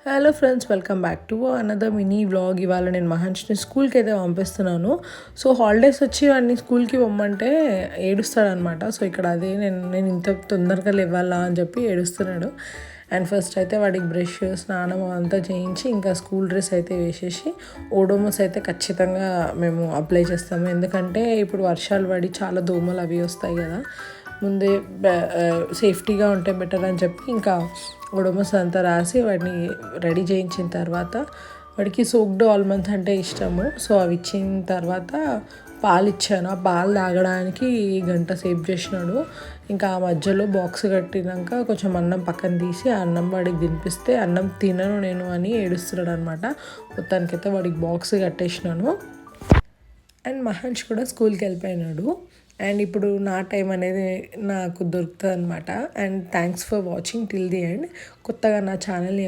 Hello friends, welcome back to another mini vlog. ఇవాళ నేను మహర్షిని స్కూల్కి అయితే పంపిస్తున్నాను. సో హాలిడేస్ వచ్చి వాడిని స్కూల్కి పొమ్మంటే ఏడుస్తాడనమాట. సో ఇక్కడ అదే నేను ఇంత తొందరగా లేవాలా అని చెప్పి ఏడుస్తున్నాడు. అండ్ ఫస్ట్ అయితే వాడికి బ్రష్, స్నానం అంతా చేయించి ఇంకా స్కూల్ డ్రెస్ అయితే వేసేసి ఓడోమోస్ అయితే ఖచ్చితంగా మేము అప్లై చేస్తాము. ఎందుకంటే ఇప్పుడు వర్షాలు పడి చాలా దోమలు అవి వస్తాయి కదా, ముందే సేఫ్టీగా ఉంటే బెటర్ అని చెప్పి ఇంకా ఓడోమోస్ అంతా రాసి వాడిని రెడీ చేయించిన తర్వాత, వాడికి సోక్డ్ ఆల్మండ్స్ అంటే ఇష్టము. సో అవి ఇచ్చిన తర్వాత పాలు ఇచ్చాను. ఆ పాలు తాగడానికి గంట సేవ్ చేసినాడు. ఇంకా ఆ మధ్యలో బాక్స్ కట్టినాక కొంచెం అన్నం పక్కన తీసి ఆ అన్నం వాడికి తినిపిస్తే అన్నం తినను నేను అని ఏడుస్తున్నాడు అనమాట. మొత్తానికైతే వాడికి బాక్స్ కట్టేసినాను. అండ్ మహంష్ కూడా స్కూల్కి వెళ్ళిపోయినాడు. అండ్ ఇప్పుడు నా టైం అనేది నాకు దొరుకుతుంది అనమాట. And thanks for watching till the end. కొత్తగా నా ఛానల్ని